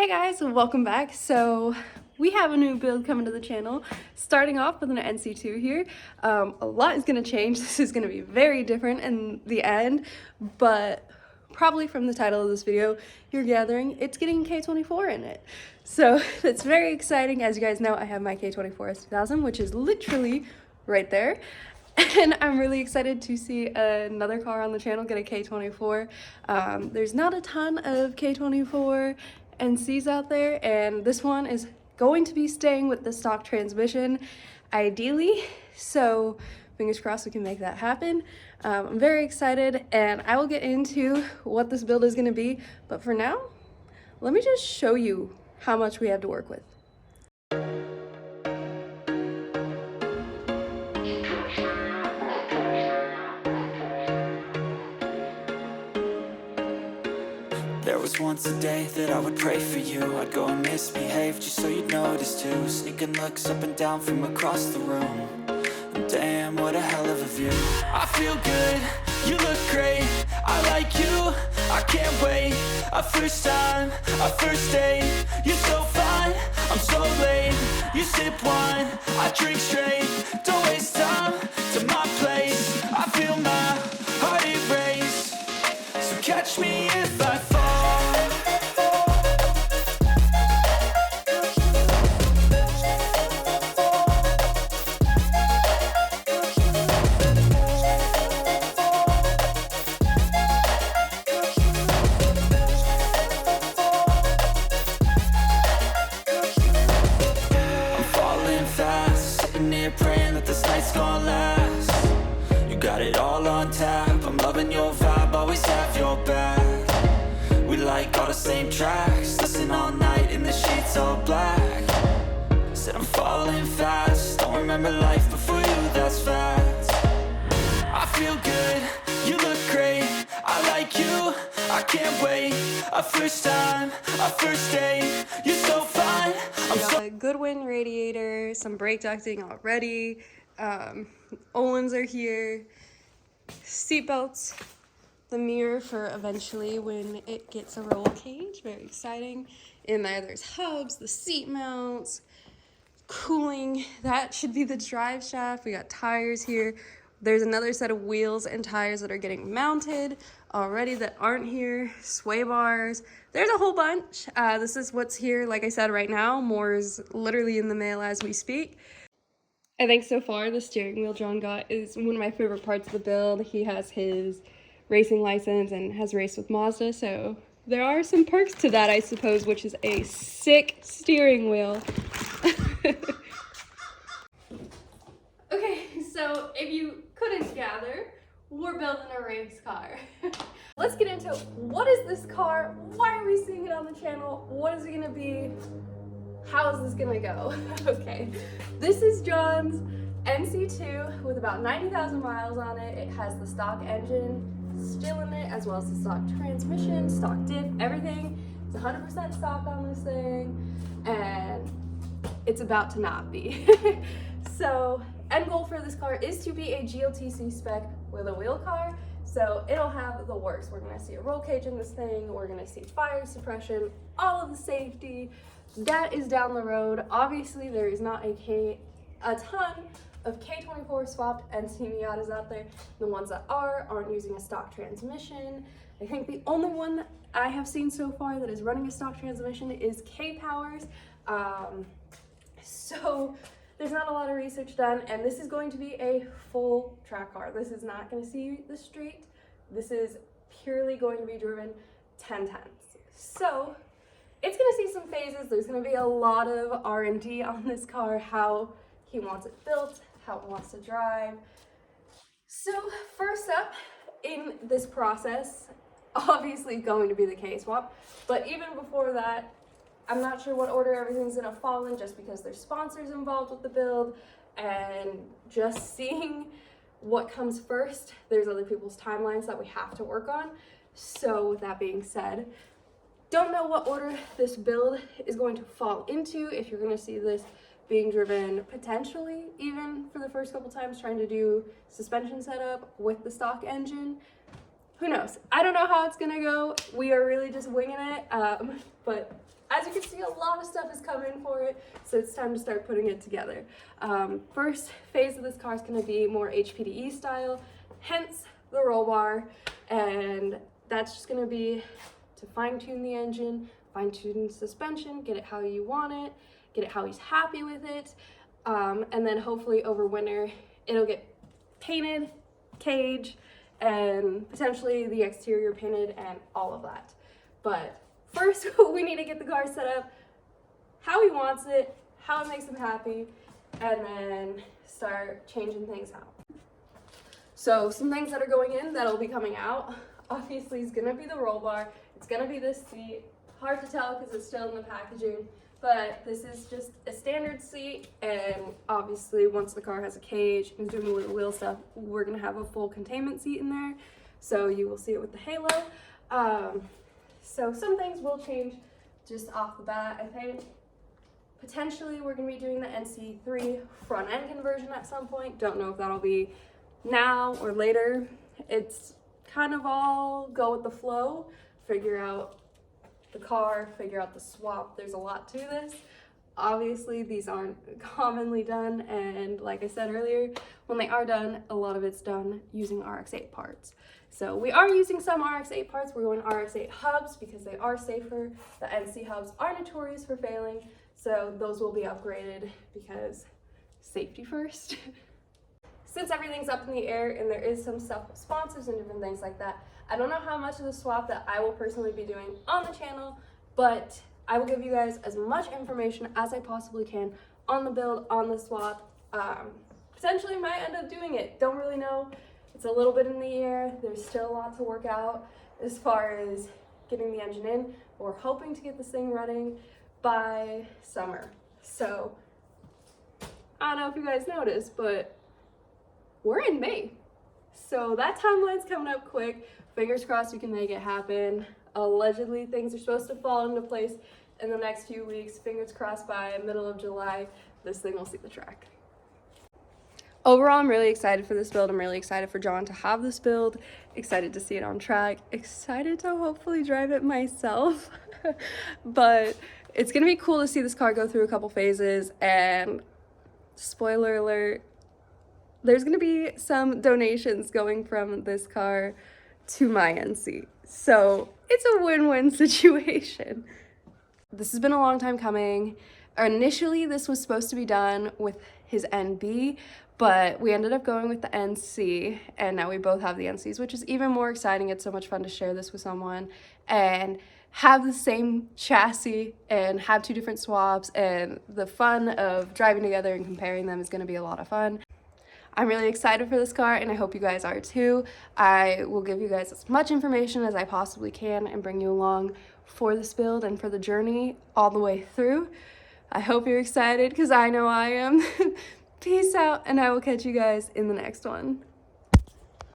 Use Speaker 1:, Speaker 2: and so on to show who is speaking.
Speaker 1: Hey guys, welcome back. So we have a new build coming to the channel, starting off with an NC2 here. A lot is going to change. This is going to be very different in the end, but probably from the title of this video, you're gathering it's getting K24 in it. So that's very exciting. As you guys know, I have my K24 S2000, which is literally right there. And I'm really excited to see another car on the channel get a K24. There's not a ton of K24 NCs out there, and this one is going to be staying with the stock transmission, ideally. So fingers crossed we can make that happen. I'm very excited, and I will get into what this build is going to be. But for now, let me just show you how much we have to work with.
Speaker 2: There was once a day that I would pray for you. I'd go and misbehave just so you'd notice too. Sneaking looks up and down from across the room. And damn, what a hell of a view. I feel good, you look great, I like you, I can't wait. A first time, a first date, you're so fine, I'm so late. You sip wine, I drink straight. Don't waste time to my place. I feel my heart erase. So catch me if I fall. Praying that this night's gonna last. You got it all on tap, I'm loving your vibe, always have your back. We like all the same tracks, listen all night in the sheets all black. Said I'm falling fast, don't remember life before you, that's fact. I feel good, you look great, I like you, I can't wait. A first time, a first date, you're so fine.
Speaker 1: We got a Goodwin radiator, some brake ducting already, Ohlins are here, seatbelts, the mirror for eventually when it gets a roll cage, very exciting. In there's hubs, the seat mounts, cooling, that should be the drive shaft. We got tires here. There's another set of wheels and tires that are getting mounted already that aren't here, sway bars. There's a whole bunch. This is what's here, like I said, right now. More is literally in the mail as we speak. I think so far the steering wheel John got is one of my favorite parts of the build. He has his racing license and has raced with Mazda, so there are some perks to that, I suppose, which is a sick steering wheel. Okay, so if you couldn't gather, we're building a race car. Let's get into what is this car? Why are we seeing it on the channel? What is it gonna be? How is this gonna go? Okay, this is John's NC2 with about 90,000 miles on it. It has the stock engine still in it, as well as the stock transmission, stock diff, everything. It's 100% stock on this thing, and it's about to not be. So, end goal for this car is to be a GLTC spec with a wheel car. So it'll have the works. We're gonna see a roll cage in this thing. We're gonna see fire suppression, all of the safety. That is down the road. Obviously, there is not a ton of K24 swapped NC Miatas out there. The ones that aren't using a stock transmission. I think the only one that I have seen so far that is running a stock transmission is K-Powers. So there's not a lot of research done, and this is going to be a full track car. This is not going to see the street. This is purely going to be driven 10/10s. So it's going to see some phases. There's going to be a lot of R&D on this car, how he wants it built, how it wants to drive. So first up in this process, obviously going to be the K-swap, but even before that, I'm not sure what order everything's gonna fall in just because there's sponsors involved with the build, and just seeing what comes first, there's other people's timelines that we have to work on. So with that being said, don't know what order this build is going to fall into, if you're gonna see this being driven potentially even for the first couple times trying to do suspension setup with the stock engine. Who knows? I don't know how it's gonna go. We are really just winging it, but as you can see, a lot of stuff is coming for it, so it's time to start putting it together. First phase of this car is going to be more HPDE style, hence the roll bar, and that's just going to be to fine-tune the engine, fine-tune suspension, get it how you want it, get it how he's happy with it, and then hopefully over winter it'll get painted, cage, and potentially the exterior painted and all of that. But first we need to get the car set up how he wants it, how it makes him happy, and then start changing things out. So some things that are going in that'll be coming out, obviously is gonna be the roll bar, it's gonna be this seat. Hard to tell because it's still in the packaging, but this is just a standard seat, and obviously once the car has a cage and is doing the wheel stuff, we're gonna have a full containment seat in there, so you will see it with the halo. So some things will change just off the bat, I think. Potentially we're gonna be doing the NC3 front end conversion at some point. Don't know if that'll be now or later. It's kind of all go with the flow, figure out the car, figure out the swap. There's a lot to this. Obviously these aren't commonly done, and like I said earlier, when they are done, a lot of it's done using RX-8 parts. So we are using some RX-8 parts. We're going RX-8 hubs because they are safer. The NC hubs are notorious for failing, so those will be upgraded because safety first. Since everything's up in the air and there is some stuff with sponsors and different things like that, I don't know how much of the swap that I will personally be doing on the channel, but I will give you guys as much information as I possibly can on the build, on the swap. Potentially might end up doing it, don't really know. It's a little bit in the air. There's still a lot to work out as far as getting the engine in. We're hoping to get this thing running by summer. So I don't know if you guys noticed, but we're in May. So that timeline's coming up quick. Fingers crossed we can make it happen. Allegedly, things are supposed to fall into place in the next few weeks. Fingers crossed by middle of July, this thing will see the track. Overall, I'm really excited for this build. I'm really excited for John to have this build. Excited to see it on track. Excited to hopefully drive it myself. But it's gonna be cool to see this car go through a couple phases, and spoiler alert, there's gonna be some donations going from this car to my NC. So it's a win-win situation. This has been a long time coming. Initially, this was supposed to be done with his NB, but we ended up going with the NC, and now we both have the NCs, which is even more exciting. It's so much fun to share this with someone and have the same chassis and have two different swaps, and the fun of driving together and comparing them is going to be a lot of fun. I'm really excited for this car, and I hope you guys are too. I will give you guys as much information as I possibly can and bring you along for this build and for the journey all the way through. I hope you're excited because I know I am. Peace out, and I will catch you guys in the next one.